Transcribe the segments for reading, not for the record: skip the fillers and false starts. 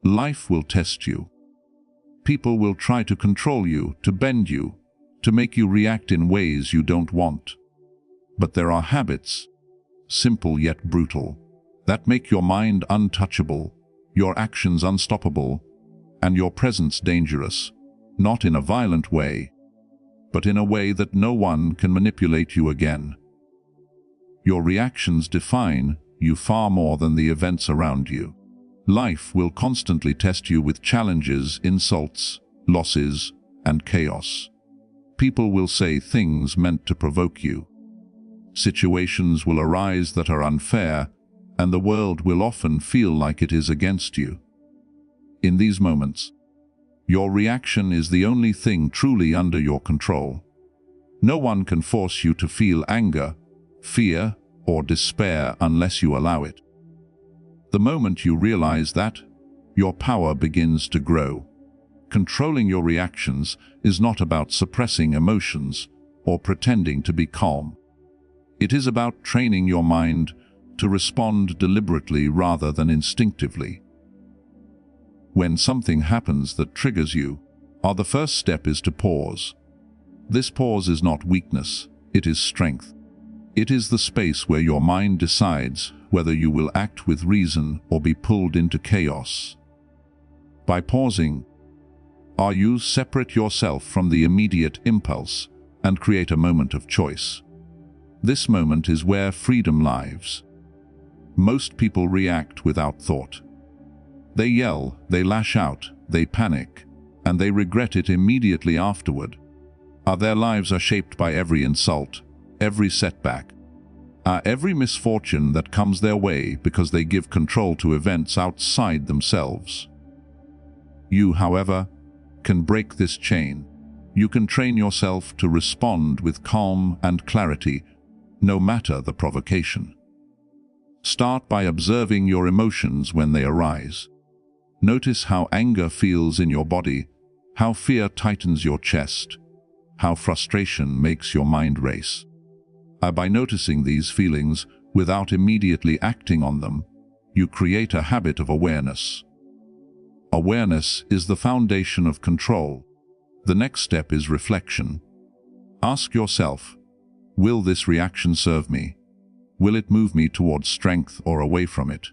Life will test you. People will try to control you, to bend you, to make you react in ways you don't want. But there are habits, simple yet brutal, that make your mind untouchable, your actions unstoppable, and your presence dangerous, not in a violent way, but in a way that no one can manipulate you again. Your reactions define you far more than the events around you. Life will constantly test you with challenges, insults, losses, and chaos. People will say things meant to provoke you. Situations will arise that are unfair, and the world will often feel like it is against you. In these moments, your reaction is the only thing truly under your control. No one can force you to feel anger, fear, or despair unless you allow it. The moment you realize that, your power begins to grow. Controlling your reactions is not about suppressing emotions or pretending to be calm. It is about training your mind to respond deliberately rather than instinctively. When something happens that triggers you, the first step is to pause. This pause is not weakness, it is strength. It is the space where your mind decides whether you will act with reason or be pulled into chaos. By pausing, you separate yourself from the immediate impulse and create a moment of choice. This moment is where freedom lives. Most people react without thought. They yell, they lash out, they panic, and they regret it immediately afterward. Their lives are shaped by every insult, every setback, every misfortune that comes their way because they give control to events outside themselves. You, however, can break this chain. You can train yourself to respond with calm and clarity, no matter the provocation. Start by observing your emotions when they arise. Notice how anger feels in your body, how fear tightens your chest, how frustration makes your mind race. By noticing these feelings without immediately acting on them, you create a habit of awareness. Awareness is the foundation of control. The next step is reflection. Ask yourself, will this reaction serve me? Will it move me towards strength or away from it?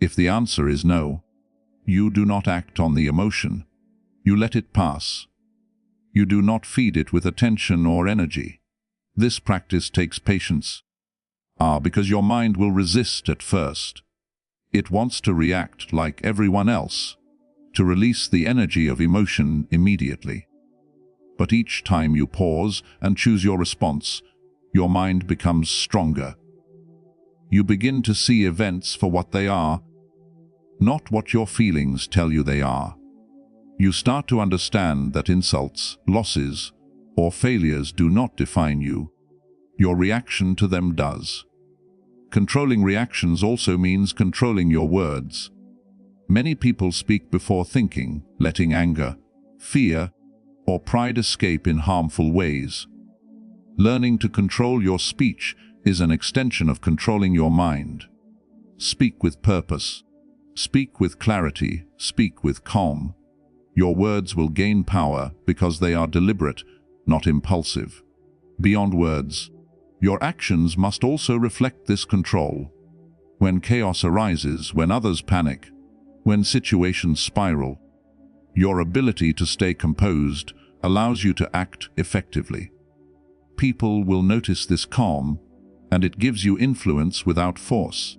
If the answer is no, you do not act on the emotion. You let it pass. You do not feed it with attention or energy. This practice takes patience, because your mind will resist at first. It wants to react like everyone else, to release the energy of emotion immediately. But each time you pause and choose your response, your mind becomes stronger. You begin to see events for what they are, not what your feelings tell you they are. You start to understand that insults, losses, or failures do not define you. Your reaction to them does. Controlling reactions also means controlling your words. Many people speak before thinking, letting anger, fear, or pride escape in harmful ways. Learning to control your speech is an extension of controlling your mind. Speak with purpose. Speak with clarity. Speak with calm. Your words will gain power because they are deliberate, not impulsive. Beyond words, your actions must also reflect this control. When chaos arises, when others panic, when situations spiral, your ability to stay composed allows you to act effectively. People will notice this calm, and it gives you influence without force.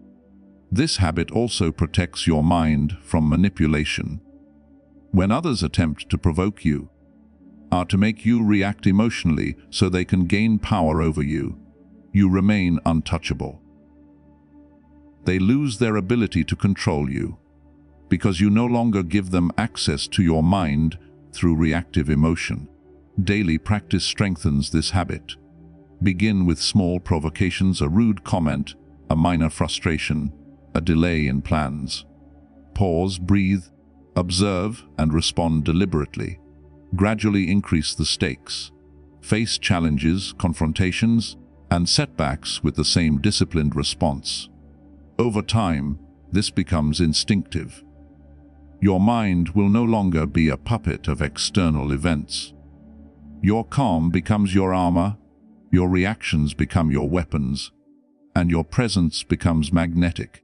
This habit also protects your mind from manipulation. When others attempt to provoke you, to make you react emotionally so they can gain power over you, you remain untouchable. They lose their ability to control you, because you no longer give them access to your mind through reactive emotion. Daily practice strengthens this habit. Begin with small provocations, a rude comment, a minor frustration, a delay in plans. Pause, breathe, observe, and respond deliberately. Gradually increase the stakes. Face challenges, confrontations, and setbacks with the same disciplined response. Over time, this becomes instinctive. Your mind will no longer be a puppet of external events. Your calm becomes your armor, your reactions become your weapons, and your presence becomes magnetic.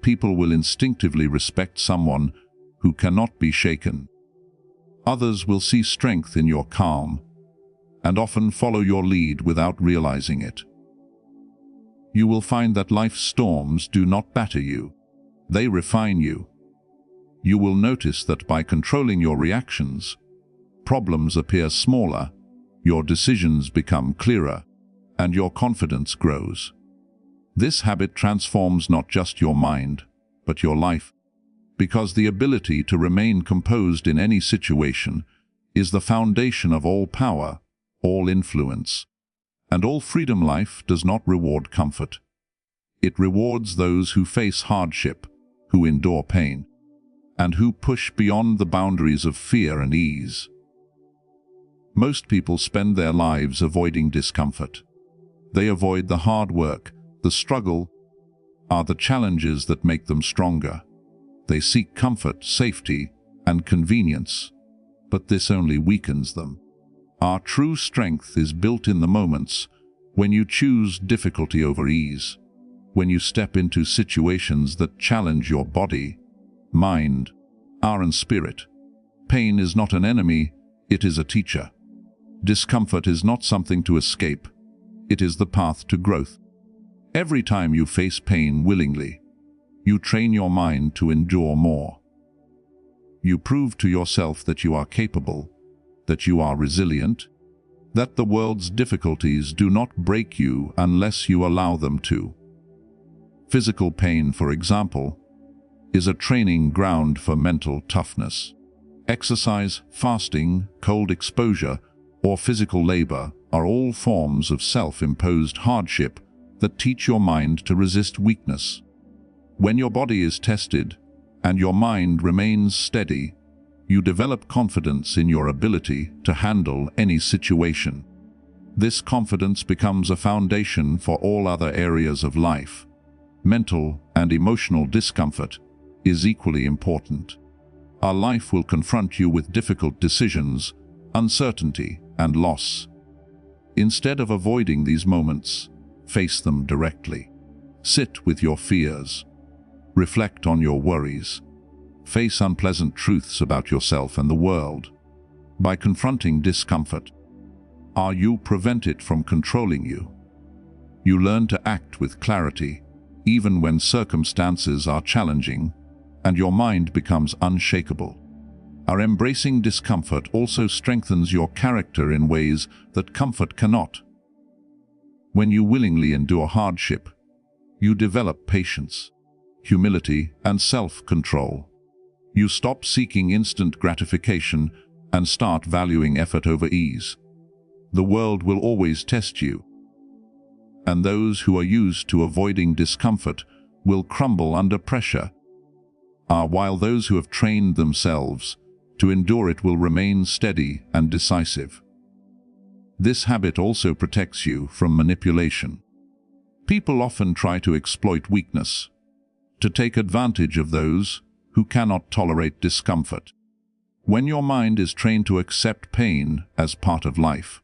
People will instinctively respect someone who cannot be shaken. Others will see strength in your calm, and often follow your lead without realizing it. You will find that life's storms do not batter you, they refine you. You will notice that by controlling your reactions, problems appear smaller, your decisions become clearer, and your confidence grows. This habit transforms not just your mind, but your life, because the ability to remain composed in any situation is the foundation of all power, all influence, and all freedom. Life does not reward comfort. It rewards those who face hardship, who endure pain, and who push beyond the boundaries of fear and ease. Most people spend their lives avoiding discomfort. They avoid the hard work, the struggle, the challenges that make them stronger. They seek comfort, safety, and convenience, but this only weakens them. Our true strength is built in the moments when you choose difficulty over ease, when you step into situations that challenge your body, mind, and spirit. Pain is not an enemy, it is a teacher. Discomfort is not something to escape, it is the path to growth. Every time you face pain willingly, you train your mind to endure more. You prove to yourself that you are capable, that you are resilient, that the world's difficulties do not break you unless you allow them to. Physical pain, for example, is a training ground for mental toughness. Exercise, fasting, cold exposure, or physical labor are all forms of self-imposed hardship that teach your mind to resist weakness. When your body is tested and your mind remains steady, you develop confidence in your ability to handle any situation. This confidence becomes a foundation for all other areas of life. Mental and emotional discomfort is equally important. Our life will confront you with difficult decisions, uncertainty, and loss. Instead of avoiding these moments, face them directly. Sit with your fears. Reflect on your worries. Face unpleasant truths about yourself and the world. By confronting discomfort, you prevent it from controlling you. You learn to act with clarity, even when circumstances are challenging, and your mind becomes unshakable. Our embracing discomfort also strengthens your character in ways that comfort cannot. When you willingly endure hardship, you develop patience, humility, and self-control. You stop seeking instant gratification and start valuing effort over ease. The world will always test you, and those who are used to avoiding discomfort will crumble under pressure, while those who have trained themselves to endure it will remain steady and decisive. This habit also protects you from manipulation. People often try to exploit weakness, to take advantage of those who cannot tolerate discomfort. When your mind is trained to accept pain as part of life,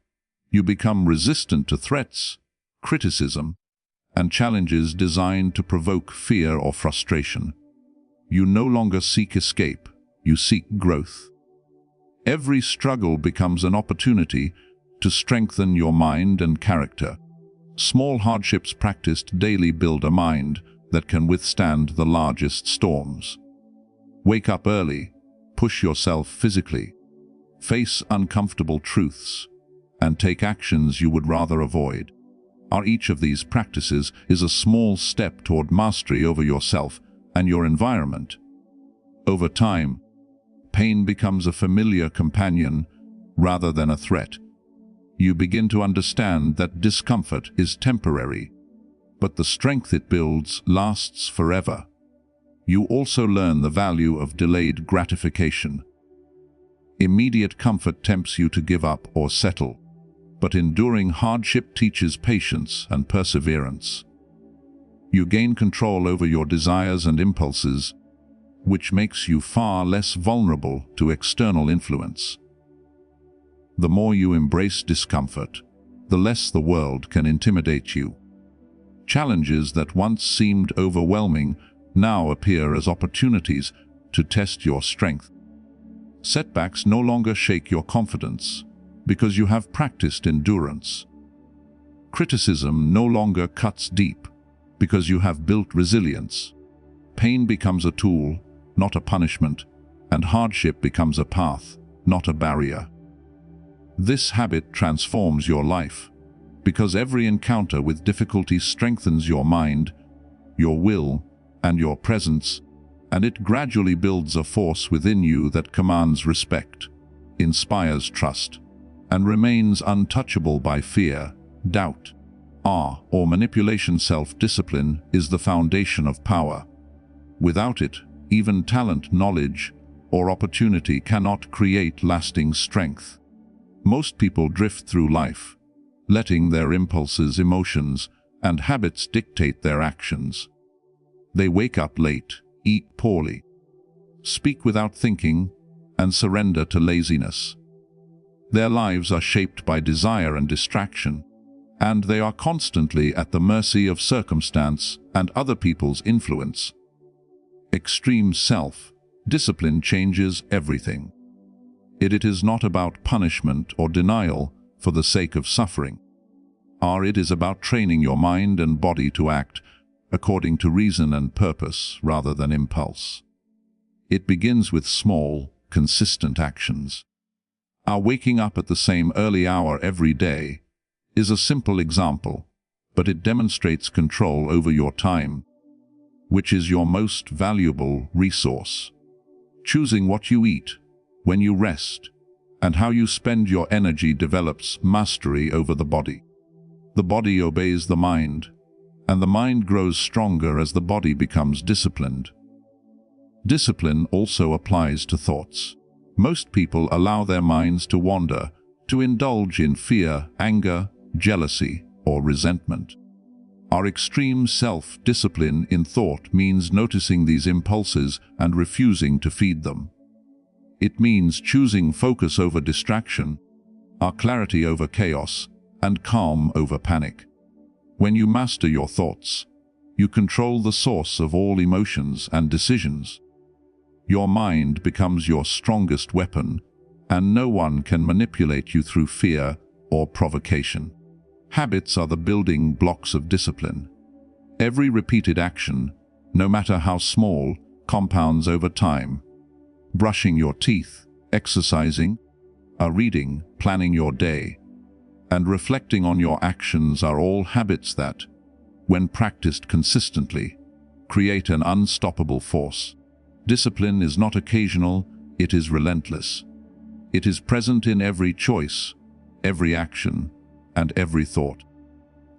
you become resistant to threats, criticism, and challenges designed to provoke fear or frustration. You no longer seek escape, you seek growth. Every struggle becomes an opportunity to strengthen your mind and character. Small hardships practiced daily build a mind that can withstand the largest storms. Wake up early, push yourself physically, face uncomfortable truths, and take actions you would rather avoid. Each of these practices is a small step toward mastery over yourself and your environment. Over time, pain becomes a familiar companion rather than a threat. You begin to understand that discomfort is temporary, but the strength it builds lasts forever. You also learn the value of delayed gratification. Immediate comfort tempts you to give up or settle, but enduring hardship teaches patience and perseverance. You gain control over your desires and impulses, which makes you far less vulnerable to external influence. The more you embrace discomfort, the less the world can intimidate you. Challenges that once seemed overwhelming now appear as opportunities to test your strength. Setbacks no longer shake your confidence because you have practiced endurance. Criticism no longer cuts deep because you have built resilience. Pain becomes a tool, not a punishment, and hardship becomes a path, not a barrier. This habit transforms your life because every encounter with difficulty strengthens your mind, your will, and your presence, and it gradually builds a force within you that commands respect, inspires trust, and remains untouchable by fear, doubt, or manipulation. Self-discipline is the foundation of power. Without it, even talent, knowledge, or opportunity cannot create lasting strength. Most people drift through life, letting their impulses, emotions, and habits dictate their actions. They wake up late, eat poorly, speak without thinking, and surrender to laziness. Their lives are shaped by desire and distraction, and they are constantly at the mercy of circumstance and other people's influence. Extreme self-discipline changes everything. It is not about punishment or denial for the sake of suffering. It is about training your mind and body to act according to reason and purpose rather than impulse. It begins with small, consistent actions. Our waking up at the same early hour every day is a simple example, but it demonstrates control over your time, which is your most valuable resource. Choosing what you eat, when you rest, and how you spend your energy develops mastery over the body. The body obeys the mind, and the mind grows stronger as the body becomes disciplined. Discipline also applies to thoughts. Most people allow their minds to wander, to indulge in fear, anger, jealousy, or resentment. Our extreme self-discipline in thought means noticing these impulses and refusing to feed them. It means choosing focus over distraction, our clarity over chaos, and calm over panic. When you master your thoughts, you control the source of all emotions and decisions. Your mind becomes your strongest weapon, and no one can manipulate you through fear or provocation. Habits are the building blocks of discipline. Every repeated action, no matter how small, compounds over time. Brushing your teeth, exercising, reading, planning your day, and reflecting on your actions are all habits that, when practiced consistently, create an unstoppable force. Discipline is not occasional, it is relentless. It is present in every choice, every action, and every thought.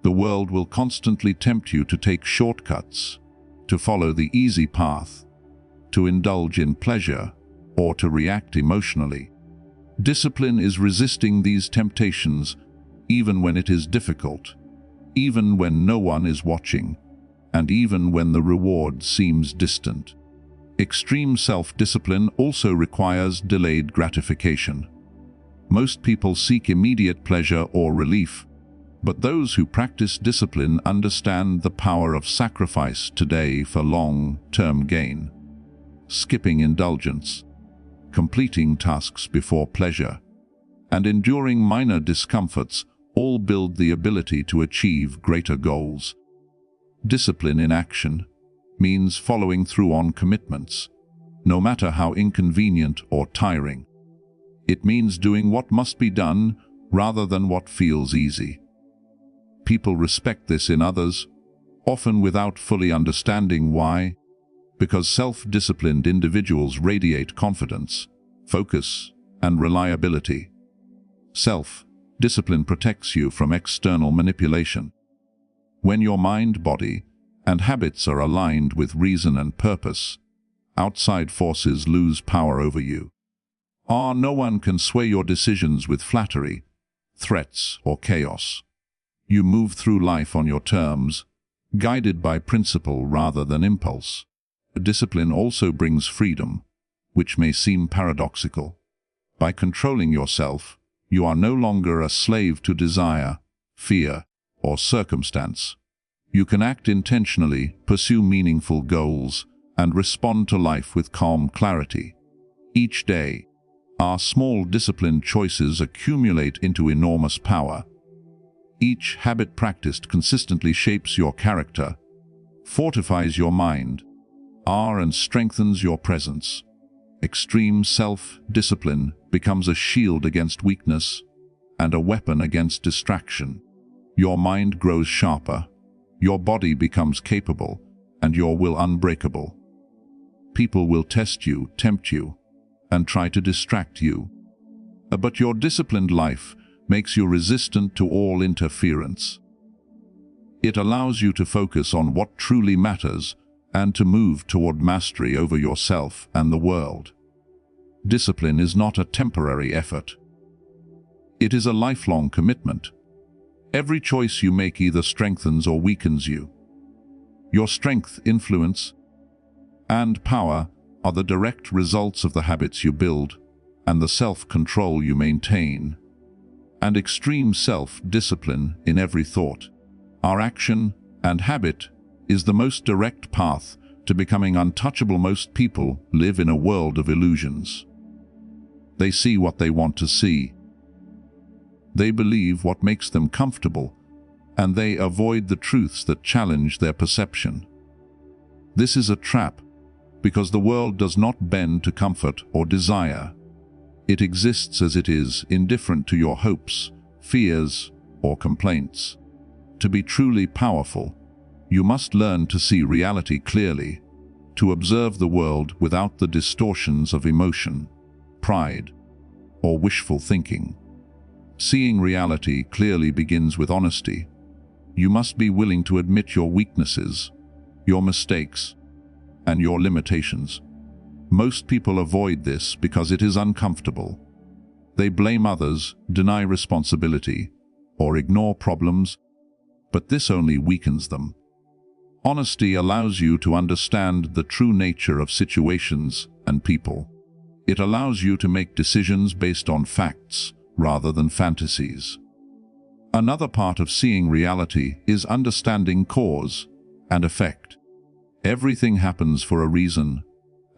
The world will constantly tempt you to take shortcuts, to follow the easy path, to indulge in pleasure, or to react emotionally. Discipline is resisting these temptations, even when it is difficult, even when no one is watching, and even when the reward seems distant. Extreme self-discipline also requires delayed gratification. Most people seek immediate pleasure or relief, but those who practice discipline understand the power of sacrifice today for long-term gain. Skipping indulgence, completing tasks before pleasure, and enduring minor discomforts all build the ability to achieve greater goals. Discipline in action means following through on commitments, no matter how inconvenient or tiring. It means doing what must be done rather than what feels easy. People respect this in others, often without fully understanding why, because self-disciplined individuals radiate confidence, focus, and reliability. Self-discipline protects you from external manipulation. When your mind, body, and habits are aligned with reason and purpose, outside forces lose power over you. No one can sway your decisions with flattery, threats, or chaos. You move through life on your terms, guided by principle rather than impulse. Discipline also brings freedom, which may seem paradoxical. By controlling yourself, you are no longer a slave to desire, fear, or circumstance. You can act intentionally, pursue meaningful goals, and respond to life with calm clarity. Each day, our small disciplined choices accumulate into enormous power. Each habit practiced consistently shapes your character, fortifies your mind, and strengthens your presence. Extreme self-discipline becomes a shield against weakness and a weapon against distraction. Your mind grows sharper, your body becomes capable, and your will unbreakable. People will test you, tempt you, and try to distract you. But your disciplined life makes you resistant to all interference. It allows you to focus on what truly matters and to move toward mastery over yourself and the world. Discipline is not a temporary effort. It is a lifelong commitment. Every choice you make either strengthens or weakens you. Your strength, influence, and power are the direct results of the habits you build and the self-control you maintain. And extreme self-discipline in every thought, our action, and habit is the most direct path to becoming untouchable. Most people live in a world of illusions. They see what they want to see. They believe what makes them comfortable, and they avoid the truths that challenge their perception. This is a trap, because the world does not bend to comfort or desire. It exists as it is, indifferent to your hopes, fears, or complaints. To be truly powerful, you must learn to see reality clearly, to observe the world without the distortions of emotion, pride, or wishful thinking. Seeing reality clearly begins with honesty. You must be willing to admit your weaknesses, your mistakes, and your limitations. Most people avoid this because it is uncomfortable. They blame others, deny responsibility, or ignore problems, but this only weakens them. Honesty allows you to understand the true nature of situations and people. It allows you to make decisions based on facts rather than fantasies. Another part of seeing reality is understanding cause and effect. Everything happens for a reason,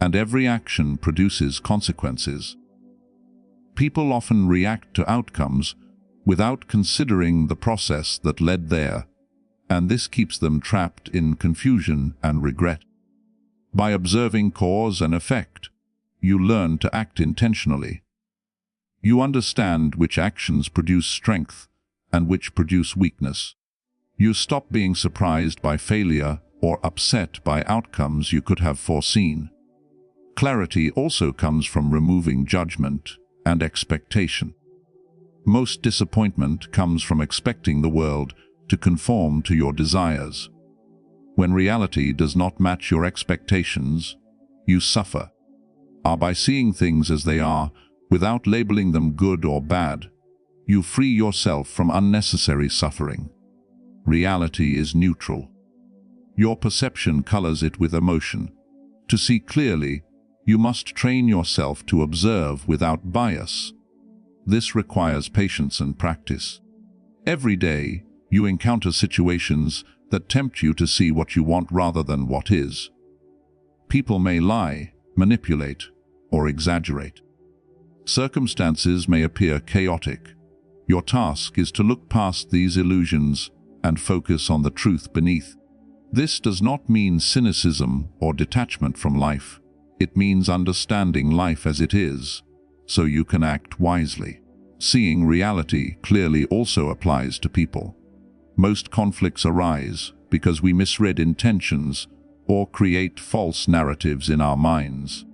and every action produces consequences. People often react to outcomes without considering the process that led there, and this keeps them trapped in confusion and regret. By observing cause and effect, you learn to act intentionally. You understand which actions produce strength and which produce weakness. You stop being surprised by failure or upset by outcomes you could have foreseen. Clarity also comes from removing judgment and expectation. Most disappointment comes from expecting the world to conform to your desires. When reality does not match your expectations, you suffer. By seeing things as they are, without labeling them good or bad, you free yourself from unnecessary suffering. Reality is neutral. Your perception colors it with emotion. To see clearly, you must train yourself to observe without bias. This requires patience and practice. Every day, you encounter situations that tempt you to see what you want rather than what is. People may lie, manipulate, or exaggerate. Circumstances may appear chaotic. Your task is to look past these illusions and focus on the truth beneath. This does not mean cynicism or detachment from life. It means understanding life as it is, so you can act wisely. Seeing reality clearly also applies to people. Most conflicts arise because we misread intentions or create false narratives in our minds.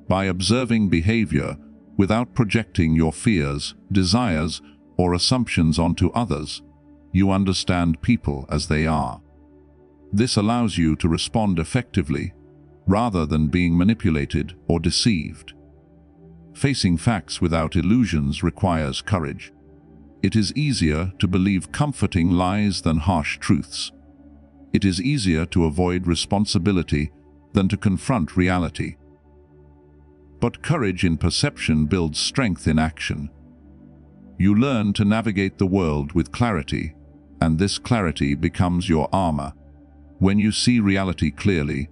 By observing behavior without projecting your fears, desires, or assumptions onto others, you understand people as they are. This allows you to respond effectively, rather than being manipulated or deceived. Facing facts without illusions requires courage. It is easier to believe comforting lies than harsh truths. It is easier to avoid responsibility than to confront reality. But courage in perception builds strength in action. You learn to navigate the world with clarity, and this clarity becomes your armor. When you see reality clearly,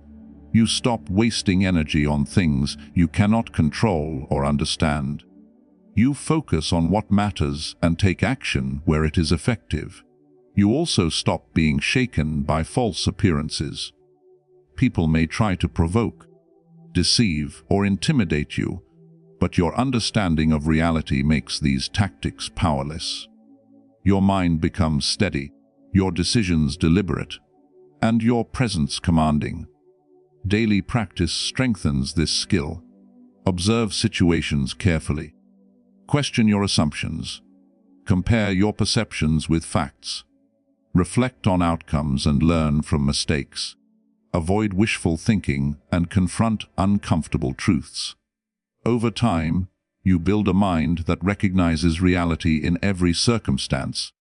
you stop wasting energy on things you cannot control or understand. You focus on what matters and take action where it is effective. You also stop being shaken by false appearances. People may try to provoke, deceive, or intimidate you, but your understanding of reality makes these tactics powerless. Your mind becomes steady, your decisions deliberate, and your presence commanding. Daily practice strengthens this skill. Observe situations carefully. Question your assumptions. Compare your perceptions with facts. Reflect on outcomes and learn from mistakes. Avoid wishful thinking and confront uncomfortable truths. Over time, you build a mind that recognizes reality in every circumstance,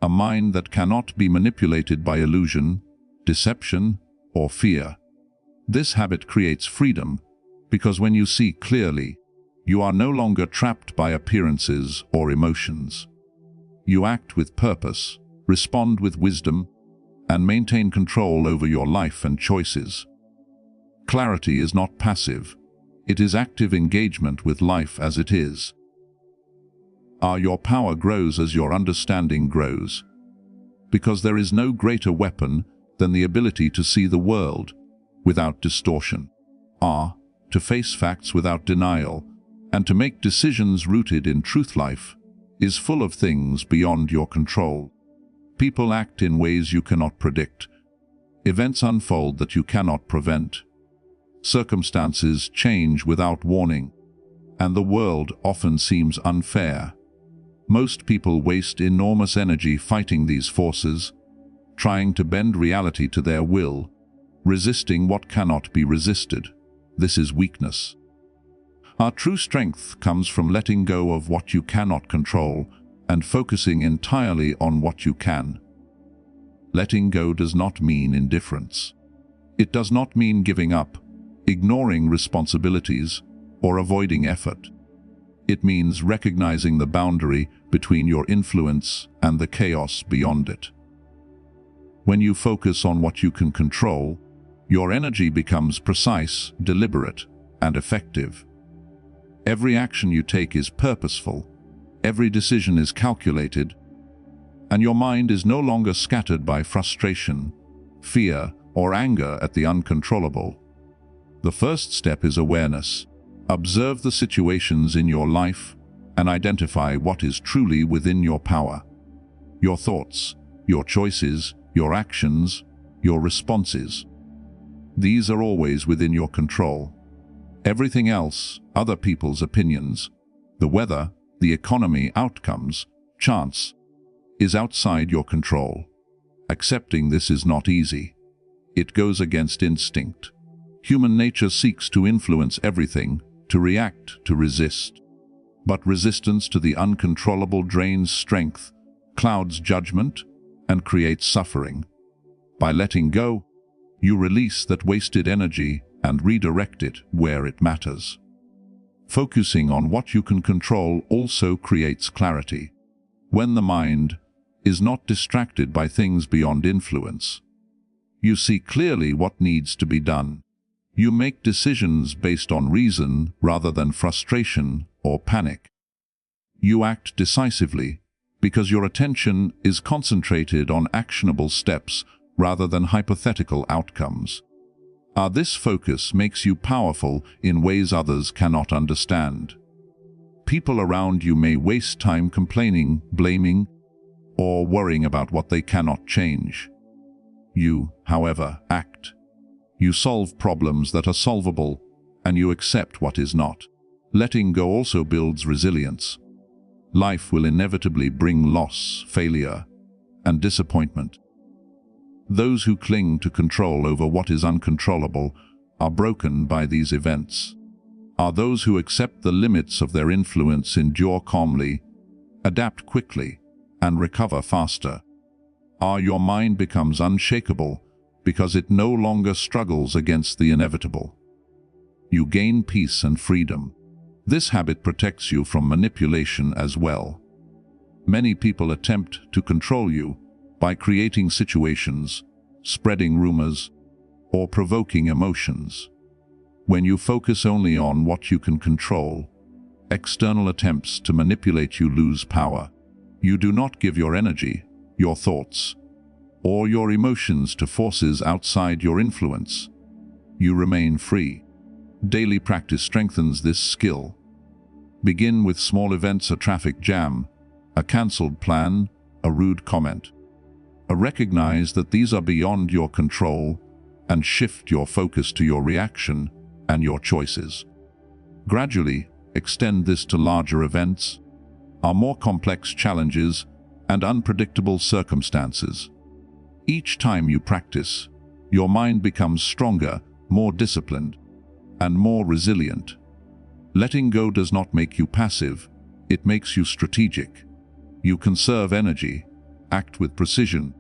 a mind that cannot be manipulated by illusion, deception, or fear. This habit creates freedom, because when you see clearly, you are no longer trapped by appearances or emotions. You act with purpose, respond with wisdom, and maintain control over your life and choices. Clarity is not passive. It is active engagement with life as it is. Your power grows as your understanding grows, because there is no greater weapon than the ability to see the world without distortion, to face facts without denial, and to make decisions rooted in truth. Life is full of things beyond your control. People act in ways you cannot predict. Events unfold that you cannot prevent. Circumstances change without warning, and the world often seems unfair. Most people waste enormous energy fighting these forces, trying to bend reality to their will, resisting what cannot be resisted. This is weakness. Our true strength comes from letting go of what you cannot control and focusing entirely on what you can. Letting go does not mean indifference. It does not mean giving up, ignoring responsibilities, or avoiding effort. It means recognizing the boundary between your influence and the chaos beyond it. When you focus on what you can control, your energy becomes precise, deliberate, and effective. Every action you take is purposeful, every decision is calculated, and your mind is no longer scattered by frustration, fear, or anger at the uncontrollable. The first step is awareness. Observe the situations in your life and identify what is truly within your power. Your thoughts, your choices, your actions, your responses. These are always within your control. Everything else, other people's opinions, the weather, the economy, outcomes, chance, is outside your control. Accepting this is not easy. It goes against instinct. Human nature seeks to influence everything, to react, to resist. But resistance to the uncontrollable drains strength, clouds judgment, and creates suffering. By letting go, you release that wasted energy and redirect it where it matters. Focusing on what you can control also creates clarity. When the mind is not distracted by things beyond influence, you see clearly what needs to be done. You make decisions based on reason rather than frustration or panic. You act decisively because your attention is concentrated on actionable steps rather than hypothetical outcomes. This focus makes you powerful in ways others cannot understand. People around you may waste time complaining, blaming, or worrying about what they cannot change. You, however, act. You solve problems that are solvable, and you accept what is not. Letting go also builds resilience. Life will inevitably bring loss, failure, and disappointment. Those who cling to control over what is uncontrollable are broken by these events. Those who accept the limits of their influence endure calmly, adapt quickly, and recover faster. Your mind becomes unshakable because it no longer struggles against the inevitable. You gain peace and freedom. This habit protects you from manipulation as well. Many people attempt to control you by creating situations, spreading rumors, or provoking emotions. When you focus only on what you can control, external attempts to manipulate you lose power. You do not give your energy, your thoughts, or your emotions to forces outside your influence. You remain free. Daily practice strengthens this skill. Begin with small events: a traffic jam, a cancelled plan, a rude comment. Recognize that these are beyond your control and shift your focus to your reaction and your choices. Gradually, extend this to larger events, our more complex challenges, and unpredictable circumstances. Each time you practice, your mind becomes stronger, more disciplined, and more resilient. Letting go does not make you passive, it makes you strategic. You conserve energy, act with precision,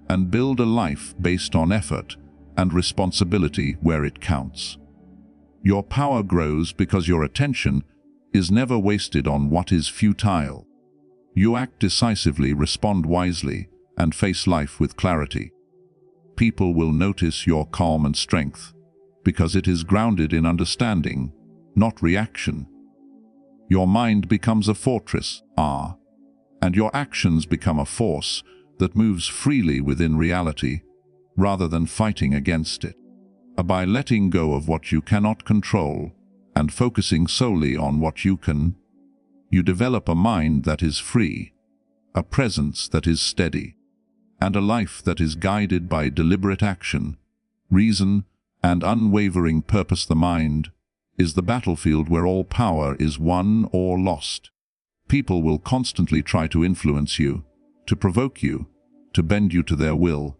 and build a life based on effort and responsibility where it counts. Your power grows because your attention is never wasted on what is futile. You act decisively, respond wisely, and face life with clarity. People will notice your calm and strength because it is grounded in understanding, not reaction. Your mind becomes a fortress, and your actions become a force that moves freely within reality rather than fighting against it. By letting go of what you cannot control and focusing solely on what you can, you develop a mind that is free, a presence that is steady, and a life that is guided by deliberate action, reason, and unwavering purpose. The mind is the battlefield where all power is won or lost. People will constantly try to influence you, to provoke you, to bend you to their will.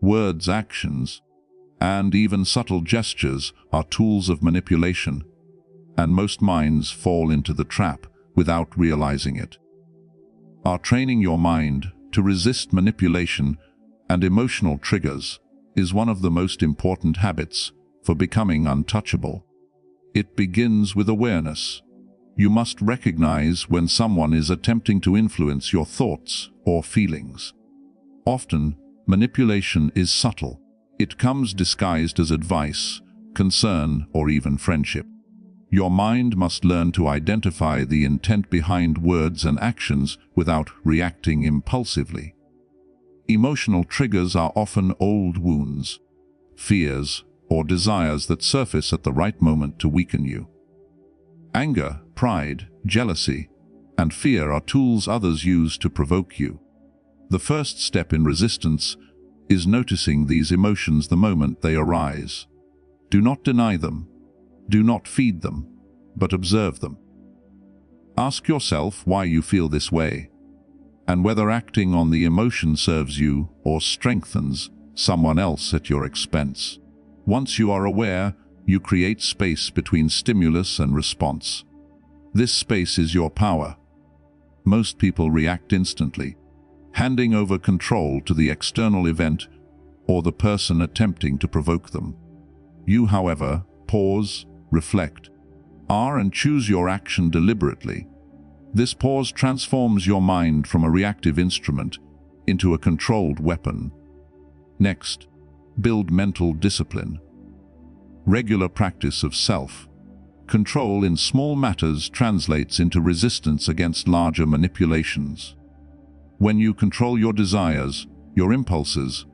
Words, actions, and even subtle gestures are tools of manipulation, and most minds fall into the trap without realizing it. Training your mind to resist manipulation and emotional triggers is one of the most important habits for becoming untouchable. It begins with awareness. You must recognize when someone is attempting to influence your thoughts or feelings. Often, manipulation is subtle. It comes disguised as advice, concern, or even friendship. Your mind must learn to identify the intent behind words and actions without reacting impulsively. Emotional triggers are often old wounds, fears, or desires that surface at the right moment to weaken you. Anger, pride, jealousy, and fear are tools others use to provoke you. The first step in resistance is noticing these emotions the moment they arise. Do not deny them. Do not feed them, but observe them. Ask yourself why you feel this way, and whether acting on the emotion serves you or strengthens someone else at your expense. Once you are aware, you create space between stimulus and response. This space is your power. Most people react instantly, handing over control to the external event or the person attempting to provoke them. You, however, pause, reflect, and choose your action deliberately. This pause transforms your mind from a reactive instrument into a controlled weapon. Next, build mental discipline. Regular practice of self-control in small matters translates into resistance against larger manipulations. When you control your desires, your impulses,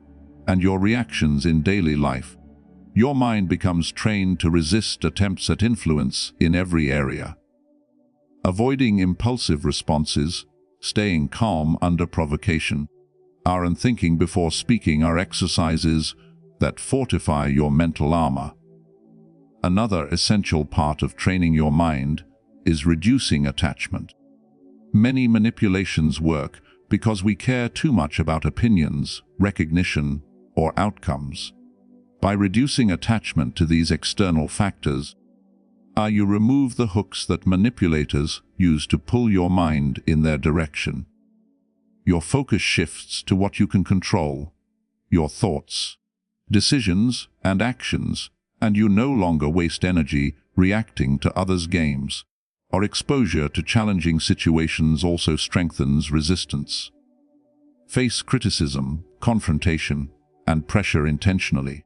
and your reactions in daily life, your mind becomes trained to resist attempts at influence in every area. Avoiding impulsive responses, staying calm under provocation, and thinking before speaking are exercises that fortify your mental armor. Another essential part of training your mind is reducing attachment. Many manipulations work because we care too much about opinions, recognition, or outcomes. By reducing attachment to these external factors, you remove the hooks that manipulators use to pull your mind in their direction. Your focus shifts to what you can control: your thoughts, decisions, and actions, and you no longer waste energy reacting to others' games. Our exposure to challenging situations also strengthens resistance. Face criticism, confrontation, and pressure intentionally.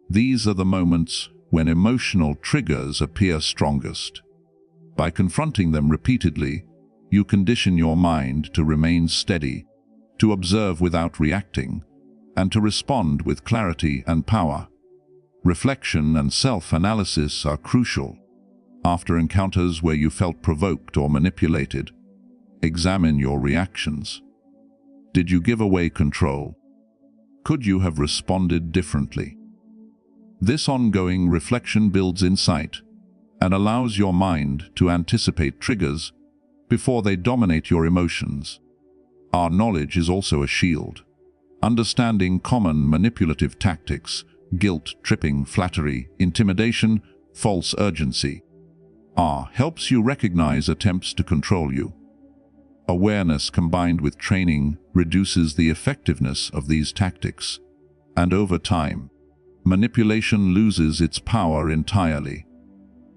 These are the moments when emotional triggers appear strongest. By confronting them repeatedly, you condition your mind to remain steady, to observe without reacting, and to respond with clarity and power. Reflection and self-analysis are crucial. After encounters where you felt provoked or manipulated, examine your reactions. Did you give away control? Could you have responded differently? This ongoing reflection builds insight and allows your mind to anticipate triggers before they dominate your emotions. Our knowledge is also a shield. Understanding common manipulative tactics, guilt, tripping, flattery, intimidation, false urgency, helps you recognize attempts to control you. Awareness combined with training reduces the effectiveness of these tactics, and over time, manipulation loses its power entirely.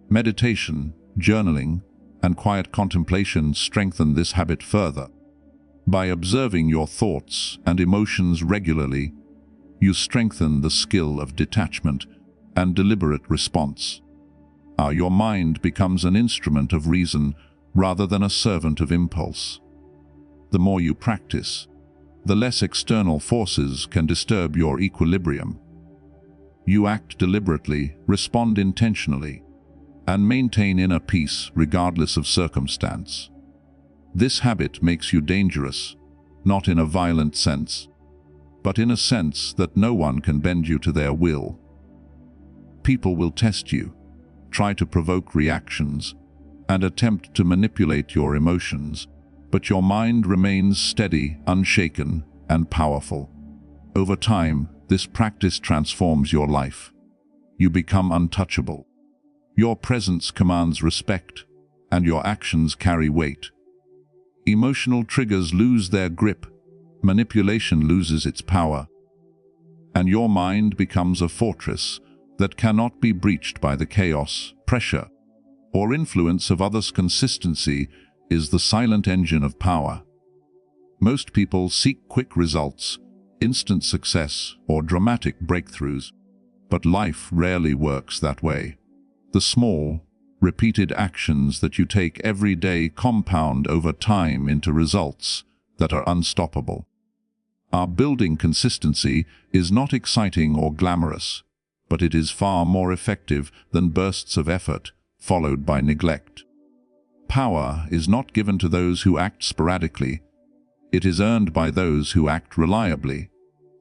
Meditation, journaling, and quiet contemplation strengthen this habit further. By observing your thoughts and emotions regularly, you strengthen the skill of detachment and deliberate response. Your mind becomes an instrument of reason rather than a servant of impulse. The more you practice, the less external forces can disturb your equilibrium. You act deliberately, respond intentionally, and maintain inner peace regardless of circumstance. This habit makes you dangerous, not in a violent sense, but in a sense that no one can bend you to their will. People will test you, try to provoke reactions, and attempt to manipulate your emotions, but your mind remains steady, unshaken, and powerful. Over time, this practice transforms your life. You become untouchable. Your presence commands respect, and your actions carry weight. Emotional triggers lose their grip, manipulation loses its power, and your mind becomes a fortress that cannot be breached by the chaos, pressure, or influence of others. Consistency is the silent engine of power. Most people seek quick results, instant success, or dramatic breakthroughs, but life rarely works that way. The small, repeated actions that you take every day compound over time into results that are unstoppable. Building consistency is not exciting or glamorous, but it is far more effective than bursts of effort followed by neglect. Power is not given to those who act sporadically. It is earned by those who act reliably,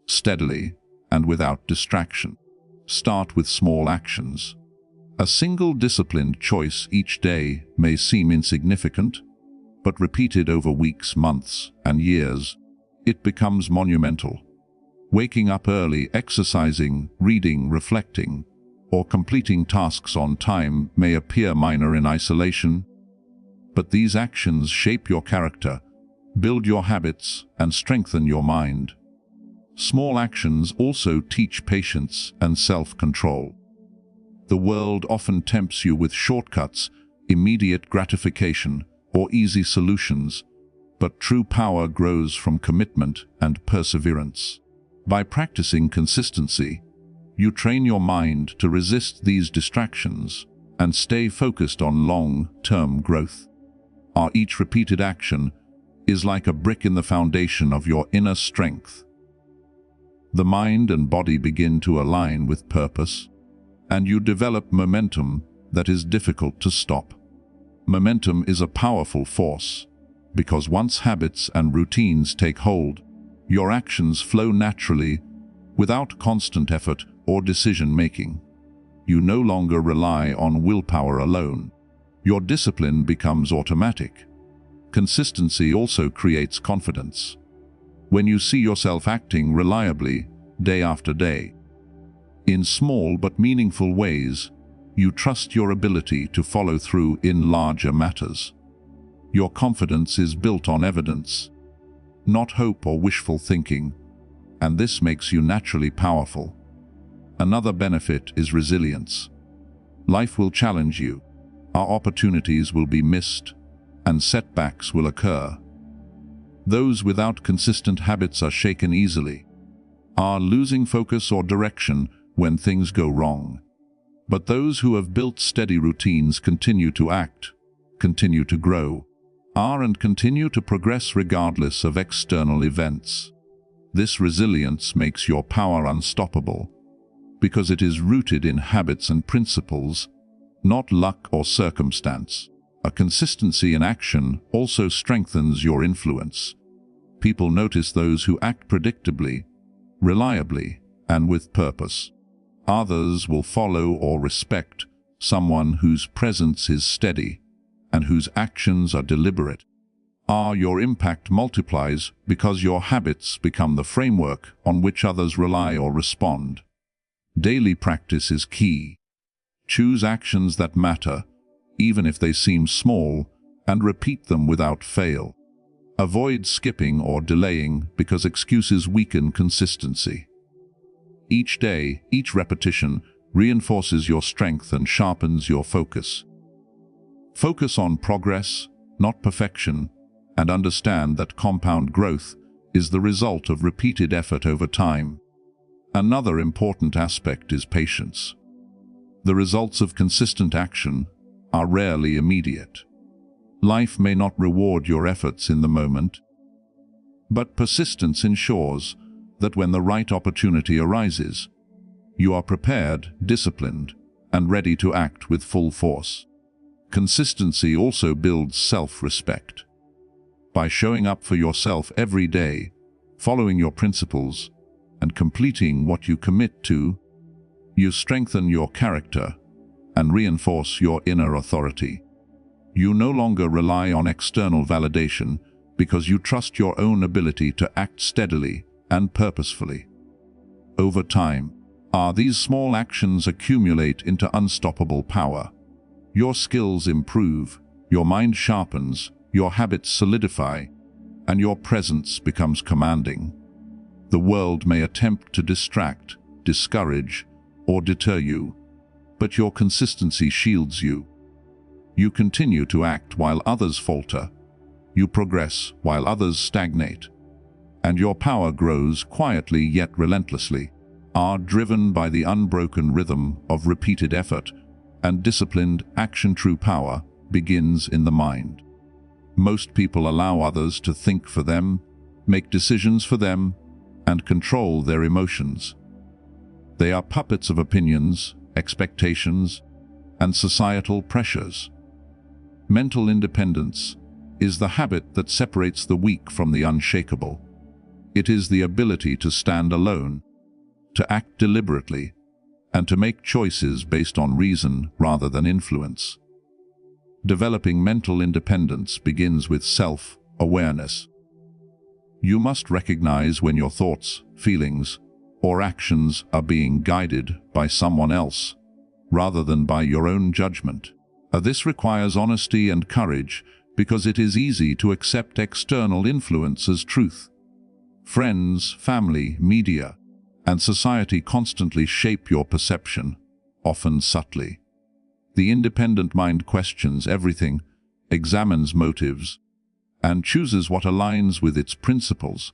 steadily, and without distraction. Start with small actions. A single disciplined choice each day may seem insignificant, but repeated over weeks, months, and years, it becomes monumental. Waking up early, exercising, reading, reflecting, or completing tasks on time may appear minor in isolation, but these actions shape your character, build your habits, and strengthen your mind. Small actions also teach patience and self-control. The world often tempts you with shortcuts, immediate gratification, or easy solutions, but true power grows from commitment and perseverance. By practicing consistency, you train your mind to resist these distractions and stay focused on long-term growth. Each repeated action is like a brick in the foundation of your inner strength. The mind and body begin to align with purpose, and you develop momentum that is difficult to stop. Momentum is a powerful force, because once habits and routines take hold, your actions flow naturally without constant effort or decision-making. You no longer rely on willpower alone. Your discipline becomes automatic. Consistency also creates confidence. When you see yourself acting reliably, day after day, in small but meaningful ways, you trust your ability to follow through in larger matters. Your confidence is built on evidence, not hope or wishful thinking, and this makes you naturally powerful. Another benefit is resilience. Life will challenge you. Our opportunities will be missed, and setbacks will occur. Those without consistent habits are shaken easily, are losing focus or direction when things go wrong. But those who have built steady routines continue to act, continue to grow, are and continue to progress regardless of external events. This resilience makes your power unstoppable, because it is rooted in habits and principles, not luck or circumstance. A consistency in action also strengthens your influence. People notice those who act predictably, reliably, and with purpose. Others will follow or respect someone whose presence is steady and whose actions are deliberate. Your impact multiplies because your habits become the framework on which others rely or respond. Daily practice is key. Choose actions that matter, even if they seem small, and repeat them without fail. Avoid skipping or delaying because excuses weaken consistency. Each day, each repetition reinforces your strength and sharpens your focus. Focus on progress, not perfection, and understand that compound growth is the result of repeated effort over time. Another important aspect is patience. The results of consistent action are rarely immediate. Life may not reward your efforts in the moment, but persistence ensures that when the right opportunity arises, you are prepared, disciplined, and ready to act with full force. Consistency also builds self-respect. By showing up for yourself every day, following your principles, and completing what you commit to, you strengthen your character and reinforce your inner authority. You no longer rely on external validation because you trust your own ability to act steadily and purposefully. Over time, these small actions accumulate into unstoppable power. Your skills improve, your mind sharpens, your habits solidify, and your presence becomes commanding. The world may attempt to distract, discourage, or deter you, but your consistency shields you. You continue to act while others falter. You progress while others stagnate. And your power grows quietly yet relentlessly, driven by the unbroken rhythm of repeated effort and disciplined action. True power begins in the mind. Most people allow others to think for them, make decisions for them, and control their emotions. They are puppets of opinions, expectations, and societal pressures. Mental independence is the habit that separates the weak from the unshakable. It is the ability to stand alone, to act deliberately, and to make choices based on reason rather than influence. Developing mental independence begins with self-awareness. You must recognize when your thoughts, feelings, or actions are being guided by someone else, rather than by your own judgment. This requires honesty and courage because it is easy to accept external influence as truth. Friends, family, media, and society constantly shape your perception, often subtly. The independent mind questions everything, examines motives, and chooses what aligns with its principles.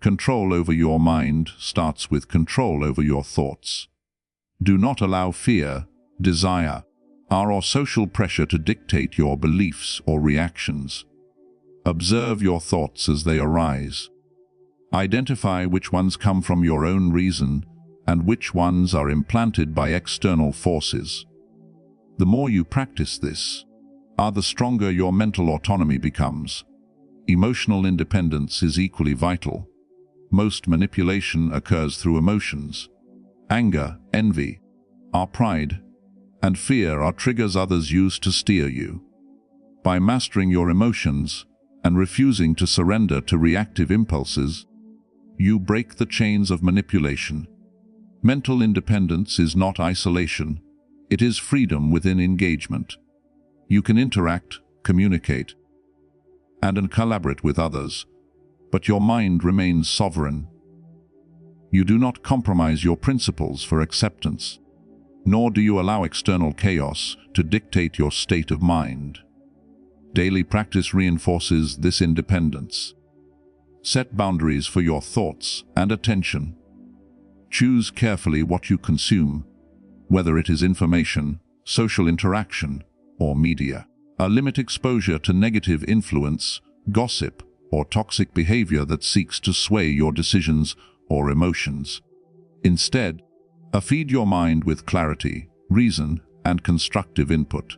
Control over your mind starts with control over your thoughts. Do not allow fear, desire, or social pressure to dictate your beliefs or reactions. Observe your thoughts as they arise. Identify which ones come from your own reason and which ones are implanted by external forces. The more you practice this, the stronger your mental autonomy becomes. Emotional independence is equally vital. Most manipulation occurs through emotions. Anger, envy, pride, and fear are triggers others use to steer you. By mastering your emotions and refusing to surrender to reactive impulses, you break the chains of manipulation. Mental independence is not isolation, it is freedom within engagement. You can interact, communicate, and collaborate with others, but your mind remains sovereign. You do not compromise your principles for acceptance, nor do you allow external chaos to dictate your state of mind. Daily practice reinforces this independence. Set boundaries for your thoughts and attention. Choose carefully what you consume, whether it is information, social interaction, or media. Limit exposure to negative influence, gossip, or toxic behavior that seeks to sway your decisions or emotions. Instead, feed your mind with clarity, reason, and constructive input.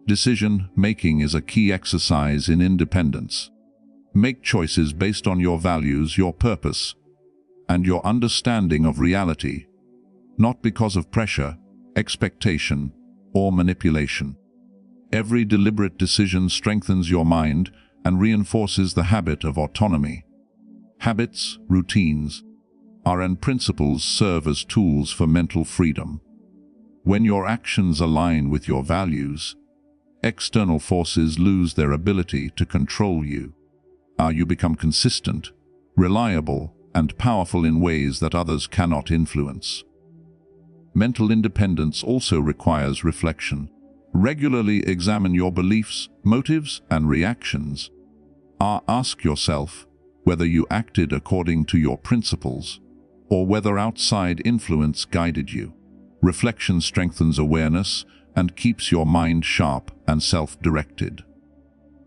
Decision-making is a key exercise in independence. Make choices based on your values, your purpose, and your understanding of reality, not because of pressure, expectation, or manipulation. Every deliberate decision strengthens your mind and reinforces the habit of autonomy. Habits, routines, and principles serve as tools for mental freedom. When your actions align with your values, external forces lose their ability to control you. You become consistent, reliable, and powerful in ways that others cannot influence. Mental independence also requires reflection. Regularly examine your beliefs, motives, and reactions. Ask yourself whether you acted according to your principles, or whether outside influence guided you. Reflection strengthens awareness and keeps your mind sharp and self-directed.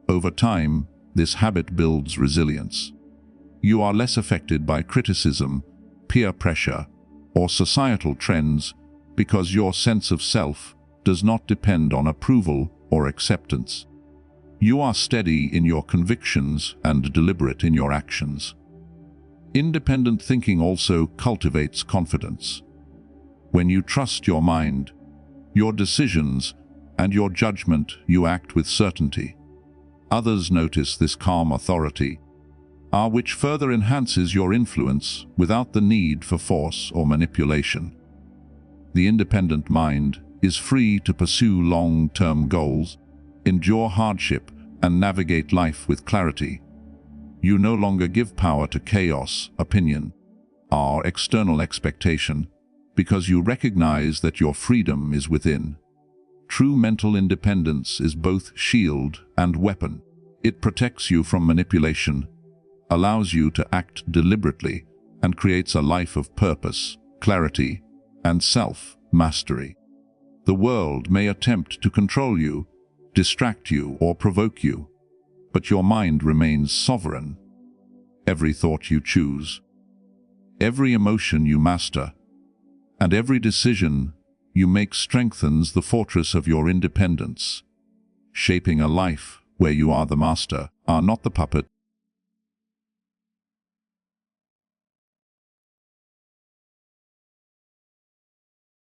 Over time, this habit builds resilience. You are less affected by criticism, peer pressure, or societal trends because your sense of self does not depend on approval or acceptance. You are steady in your convictions and deliberate in your actions. Independent thinking also cultivates confidence. When you trust your mind, your decisions, and your judgment, you act with certainty. Others notice this calm authority, which further enhances your influence without the need for force or manipulation. The independent mind is free to pursue long-term goals, endure hardship, and navigate life with clarity. You no longer give power to chaos, opinion, or external expectation, because you recognize that your freedom is within. True mental independence is both shield and weapon. It protects you from manipulation, allows you to act deliberately, and creates a life of purpose, clarity, and self-mastery. The world may attempt to control you, distract you, or provoke you, but your mind remains sovereign. Every thought you choose, every emotion you master, and every decision you make strengthens the fortress of your independence, shaping a life where you are the master, not the puppet.